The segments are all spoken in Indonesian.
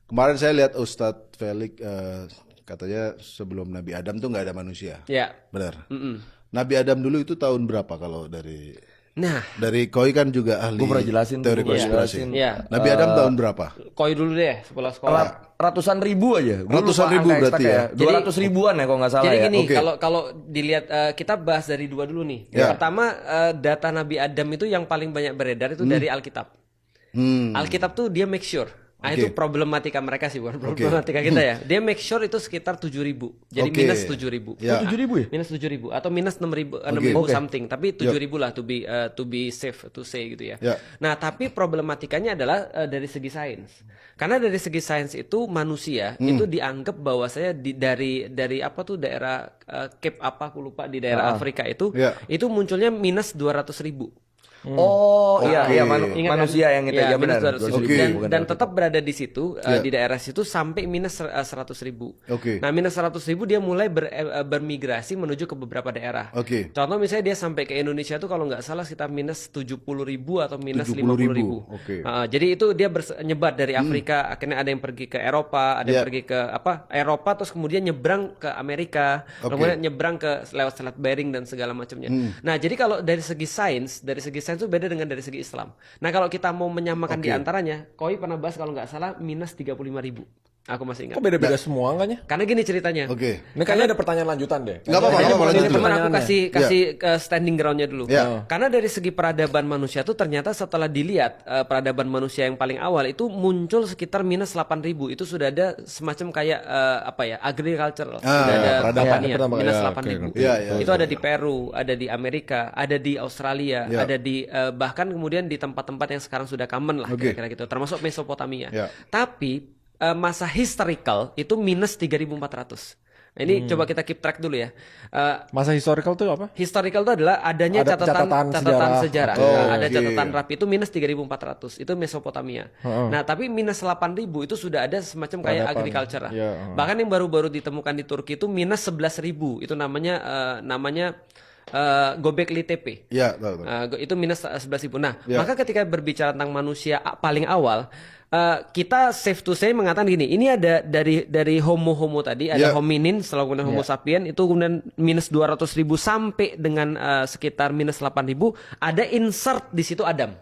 Kemarin saya lihat Ustadz Felix katanya sebelum Nabi Adam tuh nggak ada manusia. Ya. Benar. Mm-mm. Nabi Adam dulu itu tahun berapa kalau dari Nah, Koi kan juga ahli Gue pernah jelasin tuh, teori gua konspirasi. jelasin. Iya. Nabi Adam tahun berapa? Koi dulu deh, sekolah. Ratusan ribu aja. Gua Ratusan lupa ribu angka berarti eksaknya ya? 200 ribuan ya kalau nggak salah Jadi ya. gini, Oke. kalau dilihat kita bahas dari dua dulu nih. Ya. Pertama, data Nabi Adam itu yang paling banyak beredar itu dari Alkitab. Alkitab tuh dia make sure. Nah, Oke. itu problematika mereka sih, bukan problematika kita ya. Dia make sure itu sekitar 7.000. Jadi Oke. minus 7.000. Ya. 7.000 ya? Minus 7.000 atau minus 6.000 Oke. something, tapi 7.000 lah to be safe to say gitu ya. Ya. Nah, tapi problematikanya adalah dari segi sains. Karena dari segi sains itu manusia itu dianggap bahwa saya dari apa tuh daerah Cape apa aku lupa di daerah Afrika itu Ya. itu munculnya minus 200.000. Oh iya iya Ingat kan? manusia yang kita ya minus benar. 200.000. 200.000, Oke. Dan tetap berada di situ Ya. di daerah situ sampai minus 100.000. Oke. Nah, minus 100.000 dia mulai bermigrasi menuju ke beberapa daerah. Oke. Contoh misalnya dia sampai ke Indonesia tuh kalau nggak salah sekitar minus 70.000 atau minus 70.000. 50.000. Oke. Jadi itu dia nyebar dari Afrika, akhirnya ada yang pergi ke Eropa, ada yang Ya. pergi ke Eropa, terus kemudian nyebrang ke Amerika, Oke. kemudian nyebrang ke lewat Selat Bering dan segala macamnya. Nah, jadi kalau dari segi sains itu beda dengan dari segi Islam. Nah, kalau kita mau menyamakan di antaranya, Koi pernah bahas kalau nggak salah minus 35.000. Aku masih ingat. Kok beda-beda semua angkanya? Karena gini ceritanya. Oke. Ini kayaknya ada pertanyaan lanjutan deh. Nggak apa-apa, Ini nggak apa-apa, ini lanjut teman dulu. aku kasih standing groundnya dulu. Ya. Karena dari segi peradaban manusia tuh ternyata setelah dilihat peradaban manusia yang paling awal itu muncul sekitar minus 8.000. Itu sudah ada semacam kayak agricultural, sudah ada peradaban. pertanian Pertama, minus ya, 8.000. oke. Ya, ya, Itu ada di Peru, ada di Amerika, ada di Australia, Ya. ada di bahkan kemudian di tempat-tempat yang sekarang sudah common lah Oke. kira-kira gitu, termasuk Mesopotamia. Ya. Tapi masa historical itu minus 3.400. Nah, ini coba kita keep track dulu ya. Masa historical tuh apa? Historical itu adalah adanya Ada catatan catatan sejarah. sejarah. Nah, ada oke. catatan rapi itu minus 3.400. Itu Mesopotamia. Nah, tapi minus 8.000 itu sudah ada semacam kayak Peradaban. agriculture. Iya, Bahkan yang baru-baru ditemukan di Turki itu minus 11.000. Itu namanya Göbekli Tepe. Ya, tahu. Itu minus 11.000. Nah, Ya. maka ketika berbicara tentang manusia paling awal, kita safe to say mengatakan gini, ini ada dari homo tadi, ada Ya. hominin, setelah kemudian homo sapien, itu kemudian minus 200.000 sampai dengan sekitar minus 8.000, ada insert di situ Adam.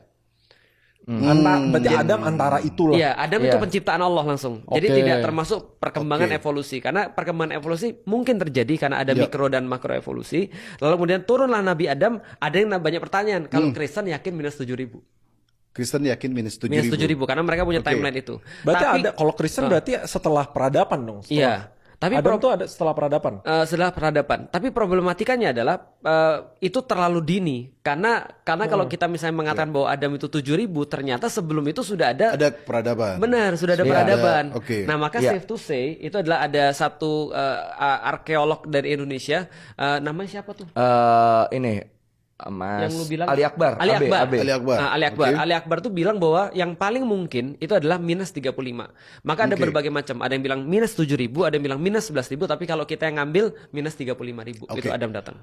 Berarti Adam antara itulah. Iya, Adam itu penciptaan Allah langsung. Jadi Oke. tidak termasuk perkembangan evolusi. Karena perkembangan evolusi mungkin terjadi karena ada mikro dan makro evolusi. Lalu kemudian turunlah Nabi Adam, ada yang banyak pertanyaan. Kalau Kristen yakin minus 7.000. Kristen yakin minus 7.000. Minus 7.000 karena mereka punya timeline itu. Berarti Tapi, ada kalau Kristen berarti setelah peradaban dong. iya. Tapi Adam tuh ada setelah peradaban. setelah peradaban. Tapi problematikanya adalah itu terlalu dini. Karena kalau kita misalnya mengatakan bahwa Adam itu 7.000, ternyata sebelum itu sudah ada peradaban. benar, sudah ada peradaban. Oke. Nah, maka safe to say itu adalah ada satu arkeolog dari Indonesia, namanya siapa tuh? Ini Mas Yang lu bilang Ali Akbar. Ali AB, Akbar. AB. Ali Akbar. Ali Akbar. Oke. Ali Akbar tuh bilang bahwa yang paling mungkin itu adalah minus 35. Maka ada Oke. berbagai macam. Ada yang bilang minus 7.000, ada yang bilang minus 11.000, tapi kalau kita yang ngambil minus 35.000 itu Oke. Adam datang.